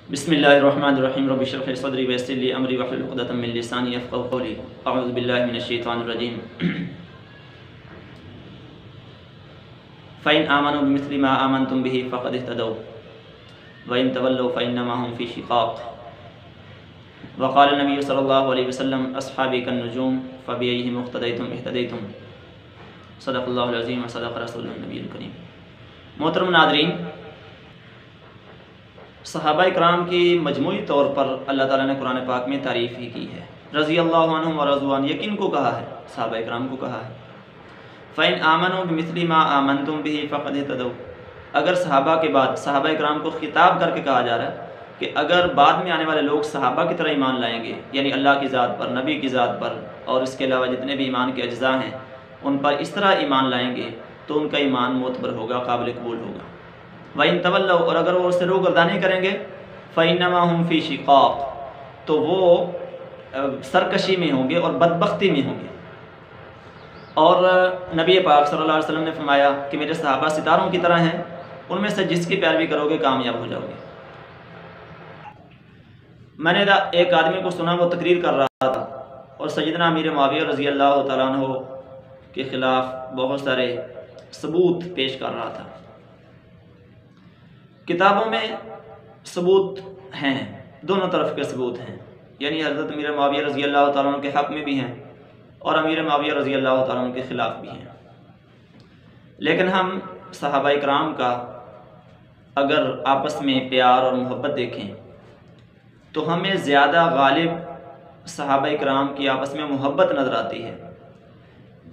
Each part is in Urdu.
بسم اللہ الرحمن الرحیم رب اشرح لي صدری ویسر لي امری واحلل عقدۃ من لسانی یفقهوا قولی اعوذ باللہ من الشیطان الرجیم فإن آمنوا بمثل ما آمنتم به فقد اهتدوا وإن تولوا فإنما هم في شقاق وقال النبي صلی اللہ علیہ وسلم اصحابی كالنجوم فبأيهم اقتديتم اهتديتم صدق اللہ العظیم وصدق رسول النبی الکریم۔ محترم ناظرین، صحابہ اکرام کی مجموعی طور پر اللہ تعالیٰ نے قرآن پاک میں تعریف ہی کی ہے۔ رضی اللہ عنہم ورضوا عنہ، یقین کو کہا ہے، صحابہ اکرام کو کہا ہے۔ فَإِنْ آمَنُوا بِمِثْلِ مَا آمَنْتُمْ بِهِ فَقَدْ اهْتَدَوْا، اگر صحابہ کے بعد صحابہ اکرام کو خطاب کر کے کہا جا رہا ہے کہ اگر بعد میں آنے والے لوگ صحابہ کی طرح ایمان لائیں گے، یعنی اللہ کی ذات پر، نبی کی ذات پر اور اس کے علاوہ جتنے بھی ایمان کے اجزاء ہیں ان پر اس طرح ایمان لائیں گے تو ان کا ایمان معتبر ہوگا، قابل قبول ہوگا۔ وَإِنْ تَوَلَّوْا، اور اگر وہ اس سے روگردانی کریں گے، فَإِنَّمَا هُمْ فِي شِقَاقٍ، تو وہ سرکشی میں ہوں گے اور بدبختی میں ہوں گے۔ اور نبی پاک صلی اللہ علیہ وسلم نے فرمایا کہ میرے صحابہ ستاروں کی طرح ہیں، ان میں سے جس کی پیروی کرو گے کامیاب ہو جاؤ گے۔ میں نے ایک آدمی کو سنا، وہ تقریر کر رہا تھا اور سیدنا امیر معاویہ رضی اللہ تعالیٰ عنہ کے خلاف بہت سارے ثبوت پیش کر رہا تھا۔ کتابوں میں ثبوت ہیں، دونوں طرف کے ثبوت ہیں، یعنی حضرت امیر معاویہ رضی اللہ تعالیٰ عنہ کے حق میں بھی ہیں اور امیر معاویہ رضی اللہ تعالیٰ عنہ کے خلاف بھی ہیں۔ لیکن ہم صحابہ اکرام کا اگر آپس میں پیار اور محبت دیکھیں تو ہمیں زیادہ غالب صحابہ اکرام کی آپس میں محبت نظر آتی ہے۔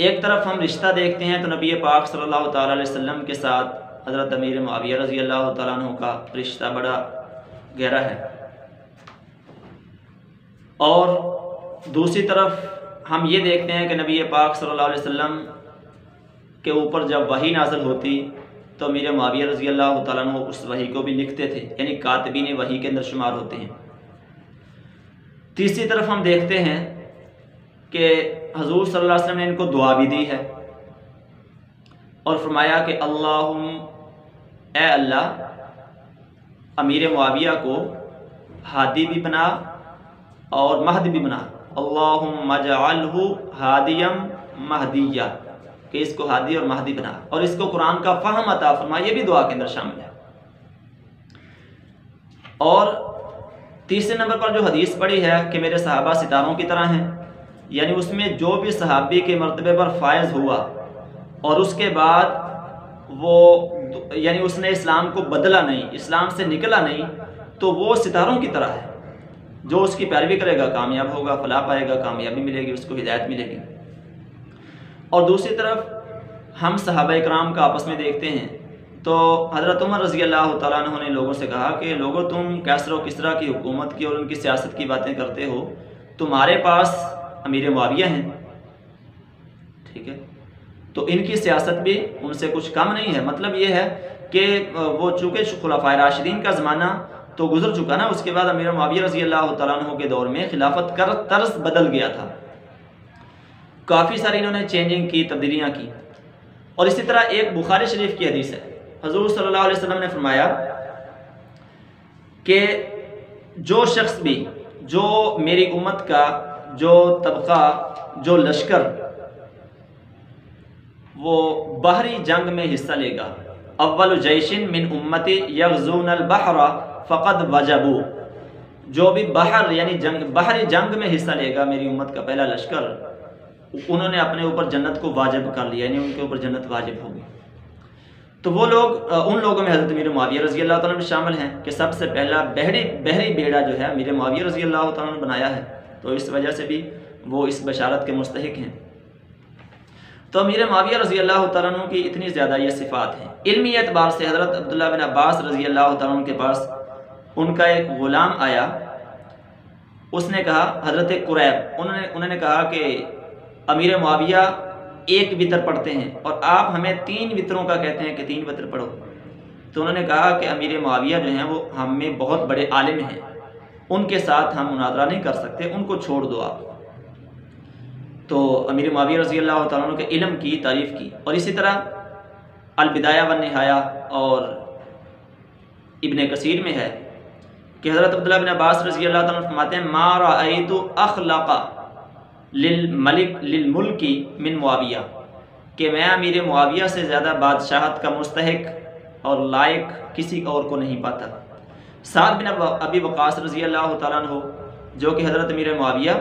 ایک طرف ہم رشتہ دیکھتے ہیں تو نبی پاک صلی اللہ تعالیٰ علیہ وسلم کے ساتھ حضرت امیر معاویہ رضی اللہ تعالیٰ عنہ کا رشتہ بڑا گہرا ہے، اور دوسری طرف ہم یہ دیکھتے ہیں کہ نبی پاک صلی اللہ علیہ وسلم کے اوپر جب وحی نازل ہوتی تو امیر معاویہ رضی اللہ تعالیٰ عنہ اس وحی کو بھی لکھتے تھے، یعنی کاتبین وحی کے اندر شمار ہوتے ہیں۔ تیسری طرف ہم دیکھتے ہیں کہ حضور صلی اللہ علیہ وسلم نے ان کو دعا بھی دی ہے اور فرمایا کہ اے اللہ امیر معاویہ کو ہادی بھی بنا اور مہدی بھی بنا، اللہم اجعلہ ہادیا مہدیہ، کہ اس کو ہادی اور مہدی بنا، اور اس کو قرآن کا فہم عطا فرما، یہ بھی دعا کے اندر شامل ہے۔ اور تیسرے نمبر پر جو حدیث پڑھی ہے کہ میرے صحابہ ستاروں کی طرح ہیں، یعنی اس میں جو بھی صحابی کے مرتبے پر فائز ہوا اور اس کے بعد وہ یعنی اس نے اسلام کو بدلا نہیں، اسلام سے نکلا نہیں، تو وہ ستاروں کی طرح ہے۔ جو اس کی پیروی کرے گا کامیاب ہوگا، فلاح پائے گا، کامیابی ملے گی، اس کو ہدایت ملے گی۔ اور دوسری طرف ہم صحابہ اکرام کا آپس میں دیکھتے ہیں تو حضرت عمر رضی اللہ تعالیٰ عنہ نے لوگوں سے کہا کہ لوگوں تم کیسر و کسریٰ کی حکومت کی اور ان کی سیاست کی باتیں کرتے ہو، تمہارے پاس امیر معاویہ ہیں، ٹھیک ہے، تو ان کی سیاست بھی ان سے کچھ کم نہیں ہے۔ مطلب یہ ہے کہ وہ چونکہ خلفائے راشدین کا زمانہ تو گزر چکا نا، اس کے بعد امیر معاویہ رضی اللہ تعالیٰ عنہ کے دور میں خلافت کا طرز بدل گیا تھا، کافی ساری انہوں نے چینجنگ کی، تبدیلیاں کی۔ اور اسی طرح ایک بخاری شریف کی حدیث ہے، حضور صلی اللہ علیہ وسلم نے فرمایا کہ جو شخص بھی، جو میری امت کا جو طبقہ، جو لشکر وہ باہری جنگ میں حصہ لے گا، اول جیش من امتی یغزون البحر فقد وجبوا، جو بھی باہری جنگ میں حصہ لے گا میری امت کا پہلا لشکر، انہوں نے اپنے اوپر جنت کو واجب کر لیا، یعنی ان کے اوپر جنت واجب ہوگی۔ تو وہ لوگ، ان لوگوں میں حضرت امیر معاویہ رضی اللہ تعالیٰ عنہ شامل ہیں کہ سب سے پہلا بحری بیڑا جو ہے امیر معاویہ رضی اللہ تعالیٰ عنہ نے بنایا ہے، تو اس وجہ سے بھی وہ اس بشارت کے مستحق ہیں۔ تو امیر معاویہ رضی اللہ تعالیٰ عنہ کی اتنی زیادہ یہ صفات ہیں۔ علمی اعتبار سے حضرت عبداللہ بن عباس رضی اللہ تعالیٰ عنہ کے پاس ان کا ایک غلام آیا، اس نے کہا، حضرت قریب، انہوں نے کہا کہ امیر معاویہ ایک وطر پڑھتے ہیں اور آپ ہمیں 3 وطروں کا کہتے ہیں کہ 3 وطر پڑھو۔ تو انہوں نے کہا کہ امیر معاویہ جو ہیں وہ ہم میں بہت بڑے عالم ہیں، ان کے ساتھ ہم مناظرہ نہیں کر سکتے، ان کو چھوڑ دو آپ۔ تو امیر معاویہ رضی اللہ تعالیٰ عنہ کے علم کی تعریف کی۔ اور اسی طرح البدایہ والنہایہ اور ابن کثیر میں ہے کہ حضرت عبداللہ بن عباس رضی اللہ تعالیٰ عنہ فرماتے ہیں ما رأیت اخلق للملک من معاویہ، کہ میں امیر معاویہ سے زیادہ بادشاہت کا مستحق اور لائق کسی اور کو نہیں پاتا۔ سعد بن ابی وقاص رضی اللہ تعالیٰ عنہ جو کہ حضرت امیر معاویہ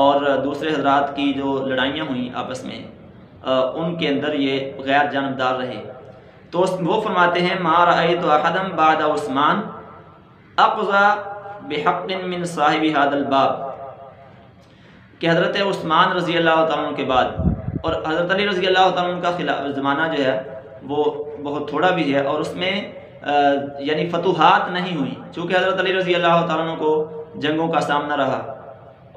اور دوسرے حضرات کی جو لڑائیاں ہوئیں آپس میں ان کے اندر یہ غیر جانبدار رہے، تو وہ فرماتے ہیں ما رأیت احدا بعد عثمان اقضى بحق من صاحب هذا الباب، کہ حضرت عثمان رضی اللہ تعالیٰ عنہ کے بعد اور حضرت علی رضی اللہ تعالیٰ عنہ کا زمانہ جو ہے وہ بہت تھوڑا بھی ہے، اور اس میں یعنی فتوحات نہیں ہوئی، چونکہ حضرت علی رضی اللہ تعالیٰ عنہ کو جنگوں کا سامنا رہا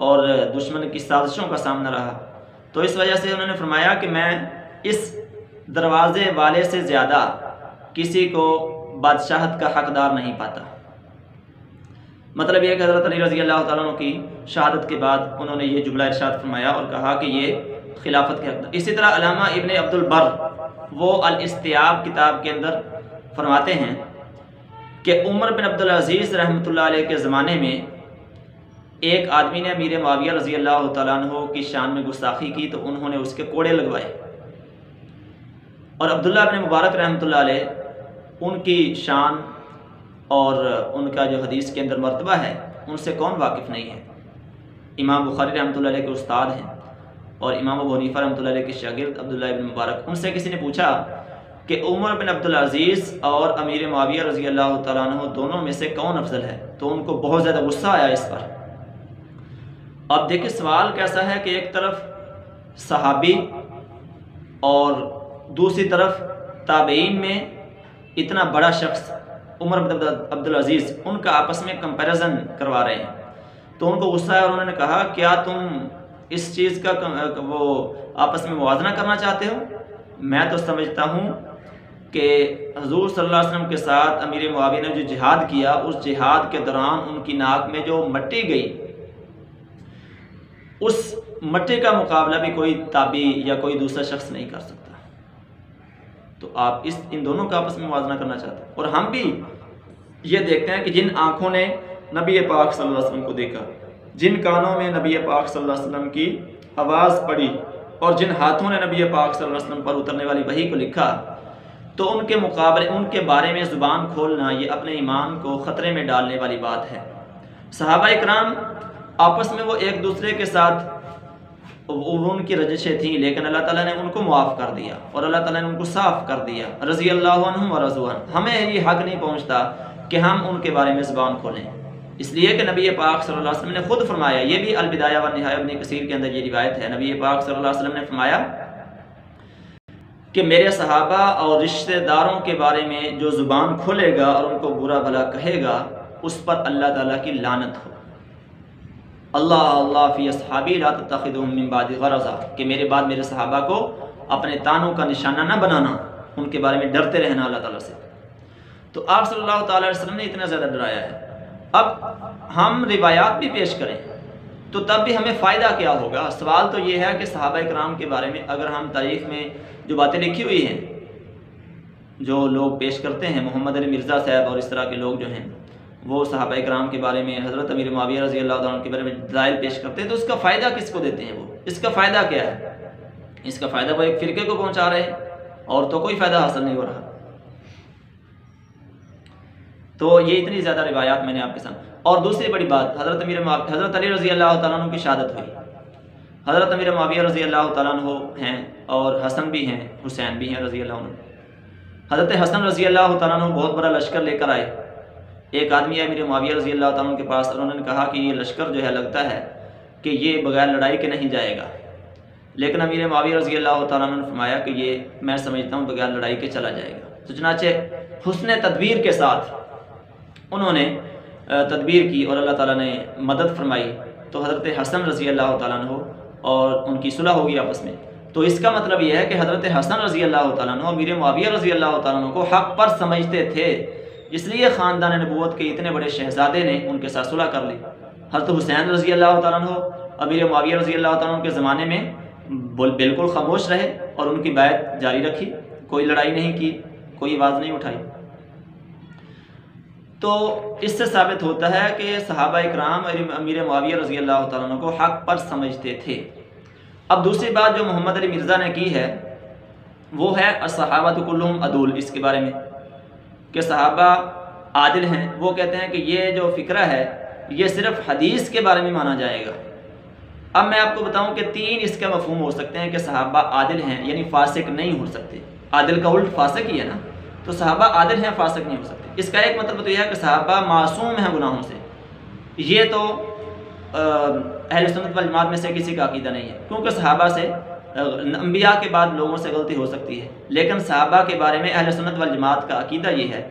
اور دشمن کی سازشوں کا سامنا رہا، تو اس وجہ سے انہوں نے فرمایا کہ میں اس دروازے والے سے زیادہ کسی کو بادشاہت کا حقدار نہیں پاتا۔ مطلب یہ کہ حضرت علی رضی اللہ تعالیٰ عنہ کی شہادت کے بعد انہوں نے یہ جملہ ارشاد فرمایا اور کہا کہ یہ خلافت کے حقدار۔ اسی طرح علامہ ابن عبد البر وہ الاستیاب کتاب کے اندر فرماتے ہیں کہ عمر بن عبدالعزیز رحمۃ اللہ علیہ کے زمانے میں ایک آدمی نے امیر معاویہ رضی اللہ تعالیٰ عنہ کی شان میں گستاخی کی تو انہوں نے اس کے کوڑے لگوائے، اور عبداللہ بن مبارک رحمۃ اللہ علیہ ان کی شان اور ان کا جو حدیث کے اندر مرتبہ ہے ان سے کون واقف نہیں ہے؟ امام بخاری رحمۃ اللہ علیہ کے استاد ہیں اور امام ابو حنیفہ رحمۃ اللہ علیہ کے شاگرد عبداللہ بن مبارک، ان سے کسی نے پوچھا کہ عمر بن عبدالعزیز اور امیر معاویہ رضی اللہ تعالیٰ عنہ دونوں میں سے کون افضل ہے؟ تو ان کو بہت زیادہ غصہ آیا اس پر۔ اب دیکھیں سوال کیسا ہے کہ ایک طرف صحابی اور دوسری طرف تابعین میں اتنا بڑا شخص عمر بن عبدالعزیز ان کا آپس میں کمپیریزن کروا رہے ہیں، تو ان کو غصہ ہے اور انہوں نے کہا کیا تم اس چیز کا وہ آپس میں موازنہ کرنا چاہتے ہو؟ میں تو سمجھتا ہوں کہ حضور صلی اللہ علیہ وسلم کے ساتھ امیر معاویہ نے جو جہاد کیا اس جہاد کے دوران ان کی ناک میں جو مٹی گئی اس مٹی کا مقابلہ بھی کوئی تابعی یا کوئی دوسرا شخص نہیں کر سکتا، تو آپ ان دونوں کا آپس میں موازنہ کرنا چاہتے ہیں۔ اور ہم بھی یہ دیکھتے ہیں کہ جن آنکھوں نے نبی پاک صلی اللہ علیہ وسلم کو دیکھا، جن کانوں میں نبی پاک صلی اللہ علیہ وسلم کی آواز پڑی اور جن ہاتھوں نے نبی پاک صلی اللہ علیہ وسلم پر اترنے والی وحی کو لکھا، تو ان کے مقابلے ان کے بارے میں زبان کھولنا یہ اپنے ایمان کو خطرے میں ڈالنے والی بات ہے۔ صحابہ اکرام آپس میں وہ ایک دوسرے کے ساتھ ان کی رجشیں تھیں، لیکن اللہ تعالیٰ نے ان کو معاف کر دیا اور اللہ تعالیٰ نے ان کو صاف کر دیا، رضی اللہ عنہم و رضوا عنہ۔ ہمیں یہ حق نہیں پہنچتا کہ ہم ان کے بارے میں زبان کھولیں، اس لیے کہ نبی پاک صلی اللہ علیہ وسلم نے خود فرمایا، یہ بھی البدایہ والنہایہ ابن کثیر کے اندر یہ روایت ہے، نبی پاک صلی اللہ علیہ وسلم نے فرمایا کہ میرے صحابہ اور رشتہ داروں کے بارے میں جو زبان کھولے گا اور ان کو برا بھلا کہے گا اس پر اللہ تعالیٰ کی لعنت ہو۔ اللہ اللہ فی اصحابی لا تتخذوہم من بعد غرضا، کہ میرے بعد میرے صحابہ کو اپنے تانوں کا نشانہ نہ بنانا، ان کے بارے میں ڈرتے رہنا اللہ تعالیٰ سے۔ تو آپ صلی اللہ تعالیٰ علیہ وسلم نے اتنا زیادہ ڈرایا ہے۔ اب ہم روایات بھی پیش کریں تو تب بھی ہمیں فائدہ کیا ہوگا؟ سوال تو یہ ہے کہ صحابہ اکرام کے بارے میں اگر ہم تاریخ میں جو باتیں لکھی ہوئی ہیں جو لوگ پیش کرتے ہیں، محمد علی مرزا صاحب اور اس طرح کے لوگ جو ہیں وہ صحابہ اکرام کے بارے میں حضرت امیر معاویہ رضی اللہ تعالیٰ عنہ کے بارے میں دلائل پیش کرتے ہیں، تو اس کا فائدہ کس کو دیتے ہیں؟ وہ اس کا فائدہ کیا ہے؟ اس کا فائدہ وہ ایک فرقے کو پہنچا رہے ہیں اور تو کوئی فائدہ حاصل نہیں ہو رہا۔ تو یہ اتنی زیادہ روایات میں نے آپ کے سامنے۔ اور دوسری بڑی بات، حضرت علی رضی اللہ تعالیٰ عنہ کی شہادت ہوئی، حضرت امیر معاویہ رضی اللہ تعالیٰ عنہ ہیں اور حسن بھی ہیں، حسین بھی ہیں رضی اللہ عنہ۔ حضرت حسن رضی اللہ تعالیٰ عنہ بہت بڑا لشکر لے کر آئے، ایک آدمی ہے امیر معاویہ رضی اللہ تعالیٰ عنہ کے پاس اور انہوں نے کہا کہ یہ لشکر جو ہے لگتا ہے کہ یہ بغیر لڑائی کے نہیں جائے گا، لیکن امیر معاویہ رضی اللہ تعالیٰ عنہ نے فرمایا کہ یہ میں سمجھتا ہوں بغیر لڑائی کے چلا جائے گا۔ تو چنانچہ حسن تدبیر کے ساتھ انہوں نے تدبیر کی اور اللہ تعالیٰ نے مدد فرمائی، تو حضرت حسن رضی اللہ تعالیٰ عنہ اور ان کی صلح ہوگی آپس میں۔ تو اس کا مطلب یہ ہے کہ حضرت حسن رضی اللہ تعالیٰ عنہ امیر معاویہ رضی اللہ تعالیٰ عنہ کو حق پر سمجھتے تھے، اس لیے خاندان نبوت کے اتنے بڑے شہزادے نے ان کے ساتھ صلح کر لی۔ حضرت حسین رضی اللہ تعالیٰ عنہ امیر معاویہ رضی اللہ تعالیٰ عنہ کے زمانے میں بالکل خاموش رہے اور ان کی بیعت جاری رکھی، کوئی لڑائی نہیں کی، کوئی آواز نہیں اٹھائی۔ تو اس سے ثابت ہوتا ہے کہ صحابہ اکرام امیر معاویہ رضی اللہ تعالیٰ عنہ کو حق پر سمجھتے تھے۔ اب دوسری بات جو محمد علی مرزا نے کی ہے وہ ہے الصحابۃ کلہم عدول، اس کے بارے میں کہ صحابہ عادل ہیں۔ وہ کہتے ہیں کہ یہ جو فکرہ ہے یہ صرف حدیث کے بارے میں مانا جائے گا۔ اب میں آپ کو بتاؤں کہ 3 اس کا مفہوم ہو سکتے ہیں کہ صحابہ عادل ہیں، یعنی فاسق نہیں ہو سکتے۔ عادل کا الٹ فاسق ہی ہے نا، تو صحابہ عادل ہیں، فاسق نہیں ہو سکتے۔ اس کا ایک مطلب تو یہ ہے کہ صحابہ معصوم ہیں گناہوں سے۔ یہ تو اہل سنت والجماعت میں سے کسی کا عقیدہ نہیں ہے، کیونکہ صحابہ سے انبیاء کے بعد لوگوں سے غلطی ہو سکتی ہے، لیکن صحابہ کے بارے میں اہل سنت والجماعت کا عقیدہ یہ ہے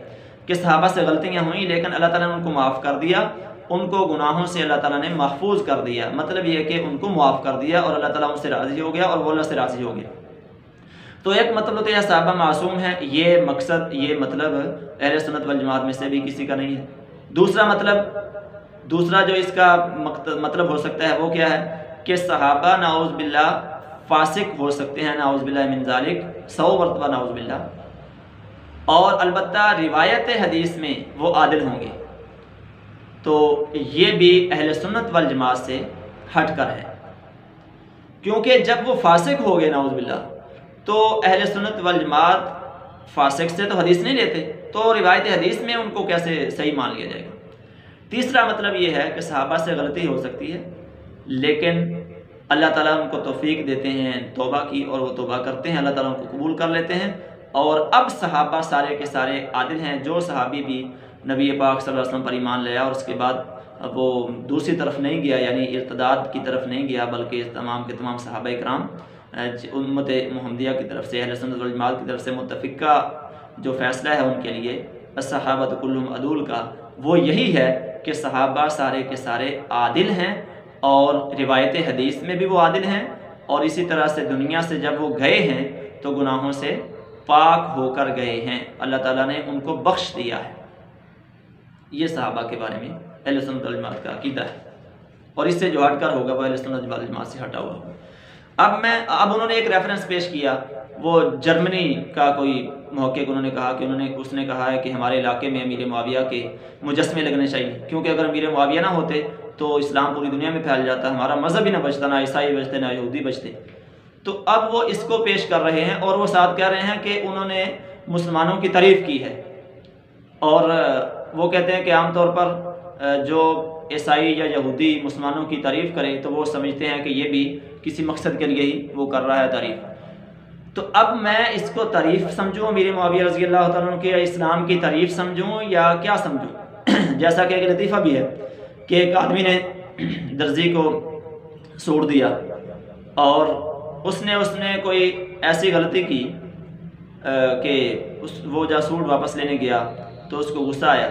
کہ صحابہ سے غلطیاں ہوئیں لیکن اللہ تعالیٰ نے ان کو معاف کر دیا، ان کو گناہوں سے اللہ تعالیٰ نے محفوظ کر دیا۔ مطلب یہ ہے کہ ان کو معاف کر دیا اور اللہ تعالیٰ ان سے راضی ہو گیا اور وہ اللہ سے راضی ہو گیا۔ تو ایک مطلب تو یہ صحابہ معصوم ہیں، یہ مقصد، یہ مطلب اہل سنت والجماعت میں سے بھی کسی کا نہیں ہے۔ دوسرا جو اس کا مطلب ہو سکتا ہے وہ کیا ہے کہ صحابہ نعوذ باللہ فاسق ہو سکتے ہیں، نعوذ باللہ من ذالک، 100 مرتبہ نعوذ باللہ، اور البتہ روایت حدیث میں وہ عادل ہوں گے۔ تو یہ بھی اہل سنت والجماعت سے ہٹ کر ہے، کیونکہ جب وہ فاسق ہو گئے نعوذ باللہ تو اہل سنت والجماعت فاسق سے تو حدیث نہیں لیتے، تو روایت حدیث میں ان کو کیسے صحیح مان لیا جائے گا۔ تیسرا مطلب یہ ہے کہ صحابہ سے غلطی ہو سکتی ہے لیکن اللہ تعالیٰ ان کو توفیق دیتے ہیں توبہ کی، اور وہ توبہ کرتے ہیں، اللہ تعالیٰ ان کو قبول کر لیتے ہیں، اور اب صحابہ سارے کے سارے عادل ہیں۔ جو صحابی بھی نبی پاک صلی اللہ علیہ وسلم پر ایمان لیا اور اس کے بعد وہ دوسری طرف نہیں گیا، یعنی ارتداد کی طرف نہیں گیا، بلکہ تمام کے تمام صحابہ اکرام امت محمدیہ کی طرف سے، اہل سنت والجماعت کی طرف سے متفقہ جو فیصلہ ہے ان کے لیے الصحابۃ کلہم عدول کا، وہ یہی ہے کہ صحابہ سارے کے سارے عادل ہیں، اور روایت حدیث میں بھی وہ عادل ہیں، اور اسی طرح سے دنیا سے جب وہ گئے ہیں تو گناہوں سے پاک ہو کر گئے ہیں، اللہ تعالیٰ نے ان کو بخش دیا ہے۔ یہ صحابہ کے بارے میں اہل سنت والجماعت کا عقیدہ ہے، اور اس سے جو ہٹ کر ہوگا وہ اہل سنت والجماعت سے ہٹا ہوا ہوگا۔ اب انہوں نے ایک ریفرنس پیش کیا، وہ جرمنی کا کوئی محقق، انہوں نے کہا کہ اس نے کہا ہے کہ ہمارے علاقے میں امیر معاویہ کے مجسمے لگنے چاہیے، کیونکہ اگر امیر معاویہ نہ ہوتے تو اسلام پوری دنیا میں پھیل جاتا، ہمارا مذہب ہی نہ بچتا، نہ عیسائی بچتے نہ یہودی بچتے۔ تو اب وہ اس کو پیش کر رہے ہیں، اور وہ ساتھ کہہ رہے ہیں کہ انہوں نے مسلمانوں کی تعریف کی ہے، اور وہ کہتے ہیں کہ عام طور پر جو عیسائی یا یہودی مسلمانوں کی تعریف کرے تو وہ سمجھتے ہیں کہ یہ بھی کسی مقصد کے لیے ہی وہ کر رہا ہے تعریف۔ تو اب میں اس کو تعریف سمجھوں امیر معاویہ رضی اللہ تعالیٰ عنہ کے، اسلام کی تعریف سمجھوں یا کیا سمجھوں؟ جیسا کہ ایک لطیفہ بھی ہے کہ ایک آدمی نے درزی کو سوٹ دیا، اور اس نے کوئی ایسی غلطی کی کہ وہ جب سوٹ واپس لینے گیا تو اس کو غصہ آیا،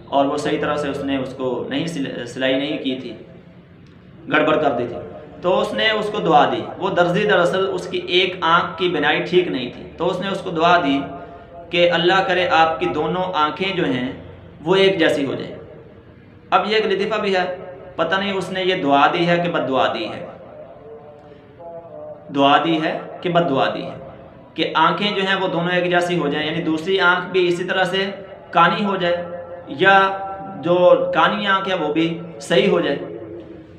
اور وہ صحیح طرح سے اس نے اس کو نہیں سلائی نہیں کی تھی، گڑبڑ کر دی تھی، تو اس نے اس کو دعا دی۔ وہ درزی دراصل اس کی ایک آنکھ کی بنائی ٹھیک نہیں تھی، تو اس نے اس کو دعا دی کہ اللہ کرے آپ کی دونوں آنکھیں جو ہیں وہ ایک جیسی ہو جائیں۔ اب یہ ایک لطیفہ بھی ہے، پتہ نہیں اس نے یہ دعا دی ہے کہ بد دعا دی ہے، دعا دی ہے کہ بد دعا دی ہے کہ آنکھیں جو ہیں وہ دونوں ایک جیسی ہو جائیں، یعنی دوسری آنکھ بھی اسی طرح سے کانی ہو جائے، یا جو کانی آنکھ ہے وہ بھی صحیح ہو جائے۔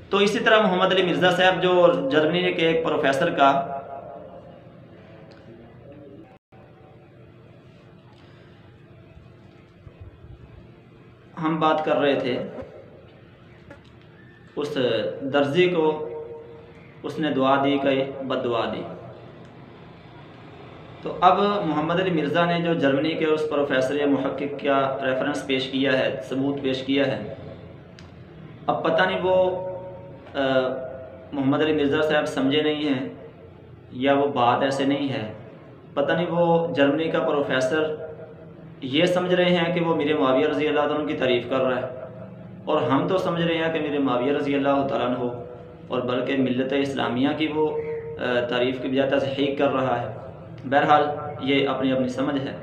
تو اسی طرح محمد علی مرزا صاحب جو جرمنی کے ایک پروفیسر کا ہم بات کر رہے تھے، اس درزی کو اس نے دعا دی کہ بد دعا دی۔ تو اب محمد علی مرزا نے جو جرمنی کے اس پروفیسر یا محقق کا ریفرنس پیش کیا ہے، ثبوت پیش کیا ہے، اب پتہ نہیں وہ محمد علی مرزا صاحب سمجھے نہیں ہیں یا وہ بات ایسے نہیں ہے، پتہ نہیں وہ جرمنی کا پروفیسر یہ سمجھ رہے ہیں کہ وہ امیر معاویہ رضی اللہ عنہ کی تعریف کر رہا ہے، اور ہم تو سمجھ رہے ہیں کہ امیر معاویہ رضی اللہ تعالیٰ عنہ اور بلکہ ملت اسلامیہ کی وہ تعریف کی بجائے تصحیح کر رہا ہے۔ بہرحال یہ اپنی اپنی سمجھ ہے۔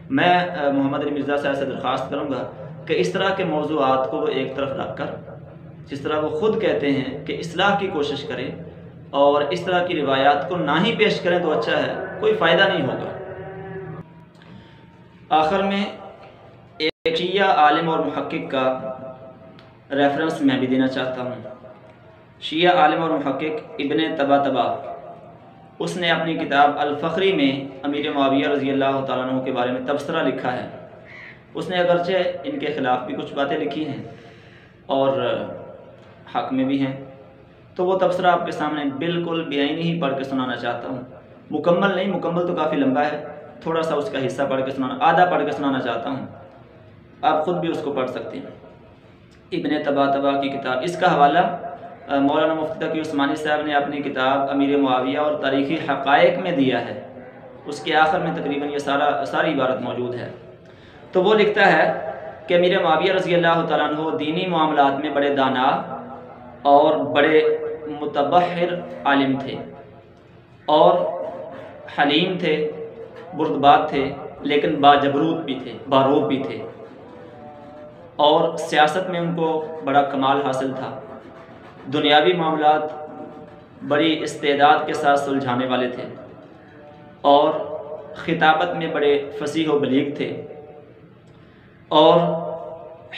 میں محمد علی مرزا صاحب سے درخواست کروں گا کہ اس طرح کے موضوعات کو وہ ایک طرف رکھ کر، جس طرح وہ خود کہتے ہیں کہ اصلاح کی کوشش کریں، اور اس طرح کی روایات کو نہ ہی پیش کریں تو اچھا ہے، کوئی فائدہ نہیں ہوگا۔ آخر میں ایک شیعہ عالم اور محقق کا ریفرنس میں بھی دینا چاہتا ہوں۔ شیعہ عالم اور محقق ابن طباطبا، اس نے اپنی کتاب الفخری میں امیر معاویہ رضی اللہ تعالیٰ عنہ کے بارے میں تبصرہ لکھا ہے۔ اس نے اگرچہ ان کے خلاف بھی کچھ باتیں لکھی ہیں اور حق میں بھی ہیں، تو وہ تبصرہ آپ کے سامنے بالکل بے عینی ہی پڑھ کے سنانا چاہتا ہوں۔ مکمل نہیں، مکمل تو کافی لمبا ہے، تھوڑا سا اس کا حصہ پڑھ کے سنانا، آدھا پڑھ کے سنانا چاہتا ہوں، آپ خود بھی اس کو پڑھ سکتے ہیں۔ ابن طباطبا کی کتاب، اس کا حوالہ مولانا مفتی تقی عثمانی صاحب نے اپنی کتاب امیر معاویہ اور تاریخی حقائق میں دیا ہے، اس کے آخر میں تقریباً یہ ساری عبارت موجود ہے۔ تو وہ لکھتا ہے کہ امیر معاویہ رضی اللہ تعالیٰ عنہ دینی معاملات میں بڑے دانا اور بڑے متبحر عالم تھے اور حلیم تھے، بردبار تھے، لیکن باجبروت بھی تھے، باروب بھی تھے، اور سیاست میں ان کو بڑا کمال حاصل تھا۔ دنیاوی معاملات بڑی استعداد کے ساتھ سلجھانے والے تھے اور خطابت میں بڑے فصیح و بلیغ تھے، اور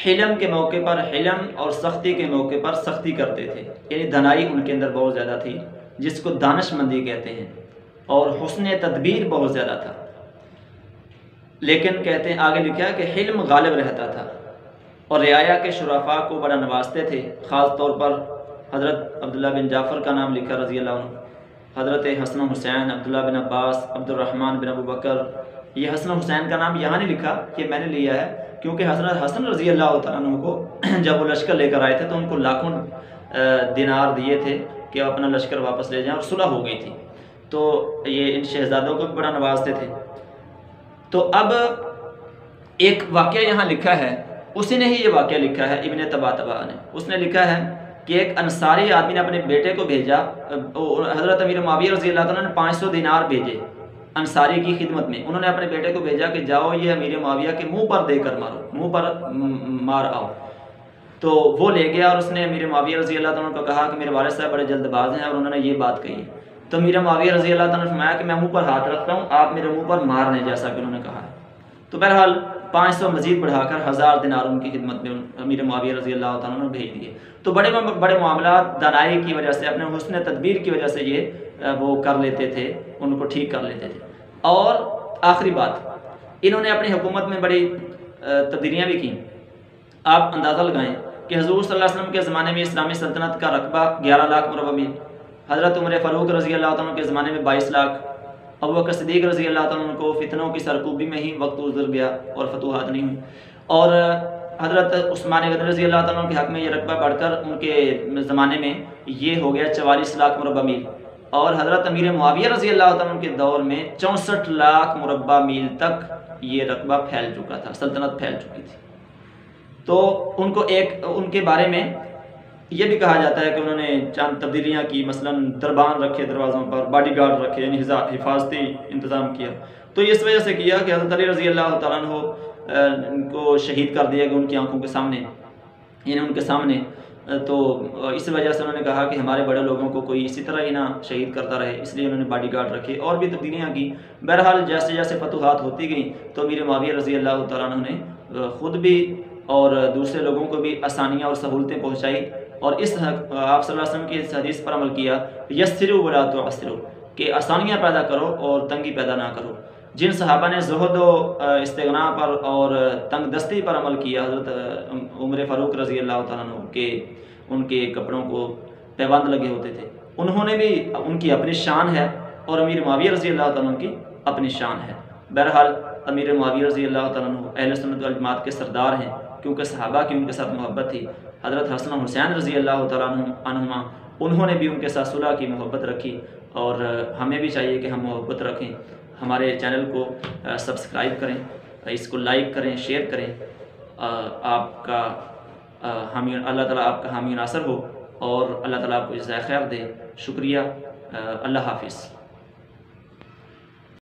حلم کے موقع پر حلم اور سختی کے موقع پر سختی کرتے تھے، یعنی دانائی ان کے اندر بہت زیادہ تھی، جس کو دانش مندی کہتے ہیں، اور حسن تدبیر بہت زیادہ تھا۔ لیکن کہتے ہیں، آگے لکھا کہ حلم غالب رہتا تھا اور رعایا کے شرفاء کو بڑا نوازتے تھے، خاص طور پر حضرت عبداللہ بن جعفر کا نام لکھا رضی اللہ عنہ، حضرت حسن حسین، عبداللہ بن عباس، عبد الرحمن بن ابو بکر۔ یہ حسن حسین کا نام یہاں نہیں لکھا، یہ میں نے لیا ہے کیونکہ حضرت حسن رضی اللہ تعالیٰ عنہ کو جب وہ لشکر لے کر آئے تھے تو ان کو لاکھوں دینار دیے تھے کہ وہ اپنا لشکر واپس لے جائیں، اور صلح ہو گئی تھی، تو یہ ان شہزادوں کو بھی بڑا نوازتے تھے۔ تو اب ایک واقعہ یہاں لکھا ہے، اسی نے ہی یہ واقعہ لکھا ہے ابن طباطبا نے۔ اس نے لکھا ہے کہ ایک انصاری آدمی نے اپنے بیٹے کو بھیجا، حضرت امیر معاویہ رضی اللہ تعالیٰ نے 500 دینار بھیجے انصاری کی خدمت میں۔ انہوں نے اپنے بیٹے کو بھیجا کہ جاؤ یہ امیر معاویہ کے منہ پر دے کر مارو، منہ پر مار آؤ۔ تو وہ لے گیا اور اس نے امیر معاویہ رضی اللہ تعالیٰ کو کہا کہ میرے والد صاحب بڑے جلد باز ہیں اور انہوں نے یہ بات کہی۔ تو امیر معاویہ رضی اللہ تعالیٰ نے فرمایا کہ میں منہ پر ہاتھ رکھتا ہوں، آپ میرے منہ پر مار لیں جیسا کہ انہوں نے کہا ہے۔ تو بہرحال 500 مزید بڑھا کر 1000 دینار ان کی خدمت میں امیر معاویہ رضی اللہ تعالیٰ نے بھیج دیے۔ تو بڑے بڑے معاملات دانائی کی وجہ سے، اپنے حسن تدبیر کی وجہ سے یہ وہ کر لیتے تھے، ان کو ٹھیک کر لیتے تھے۔ اور آخری بات، انہوں نے اپنی حکومت میں بڑی تبدیلیاں بھی کی۔ آپ اندازہ لگائیں کہ حضور صلی اللہ علیہ وسلم کے زمانے میں اسلامی سلطنت کا رقبہ 11 لاکھ مربع میل، حضرت عمر فاروق رضی اللہ تعالیٰ کے زمانے میں 22 لاکھ، ابو بکر صدیق رضی اللہ تعالیٰ کو فتنوں کی سرکوبی میں ہی وقت گزر گیا اور فتوحات نہیں ہوئی، اور حضرت عثمان غنی رضی اللہ تعالیٰ کے حق میں یہ رقبہ بڑھ کر ان کے زمانے میں یہ ہو گیا 44 لاکھ مربع میل، اور حضرت امیر معاویہ رضی اللہ تعالیٰ کے دور میں 64 لاکھ مربع میل تک یہ رقبہ پھیل چکا تھا، سلطنت پھیل چکی تھی۔ تو ان کے بارے میں یہ بھی کہا جاتا ہے کہ انہوں نے چند تبدیلیاں کی، مثلا دربان رکھے دروازوں پر، باڈی گارڈ رکھے، یعنی حفاظتی انتظام کیا۔ تو یہ اس وجہ سے کیا کہ حضرت علی رضی اللہ تعالیٰ عنہ کو شہید کر دیا گیا ان کی آنکھوں کے سامنے، یعنی ان کے سامنے۔ تو اس وجہ سے انہوں نے کہا کہ ہمارے بڑے لوگوں کو کوئی اسی طرح ہی نہ شہید کرتا رہے، اس لیے انہوں نے باڈی گارڈ رکھے، اور بھی تبدیلیاں کی۔ بہرحال جیسے جیسے فتوحات ہوتی گئیں تو امیر معاویہ رضی اللہ تعالیٰ عنہ نے خود بھی اور دوسرے لوگوں کو بھی آسانیاں اور سہولتیں پہنچائی، اور آپ صلی اللہ علیہ وسلم کی اس حدیث پر عمل کیا، یسروا ولا تعسروا، کہ آسانیاں پیدا کرو اور تنگی پیدا نہ کرو۔ جن صحابہ نے زہد و استغنا پر اور تنگ دستی پر عمل کیا، حضرت عمر فاروق رضی اللہ تعالیٰ عنہ کے ان کے کپڑوں کو پیبند لگے ہوتے تھے، انہوں نے بھی، ان کی اپنی شان ہے، اور امیر معاویہ رضی اللہ تعالیٰ عنہ کی اپنی شان ہے۔ بہرحال امیر معاویہ رضی اللہ تعالیٰ عنہ اہل سنت والجماعت کے سردار ہیں، کیونکہ صحابہ کی ان کے ساتھ محبت تھی۔ حضرت حسن حسین رضی اللہ تعالیٰ عنہما، انہوں نے بھی ان کے ساتھ صلح کی محبت رکھی، اور ہمیں بھی چاہیے کہ ہم محبت رکھیں۔ ہمارے چینل کو سبسکرائب کریں، اس کو لائک کریں، شیئر کریں۔ آپ کا حامی، اللہ تعالیٰ آپ کا حامی ناصر ہو، اور اللہ تعالیٰ آپ کو جزائے خیر دے۔ شکریہ، اللہ حافظ۔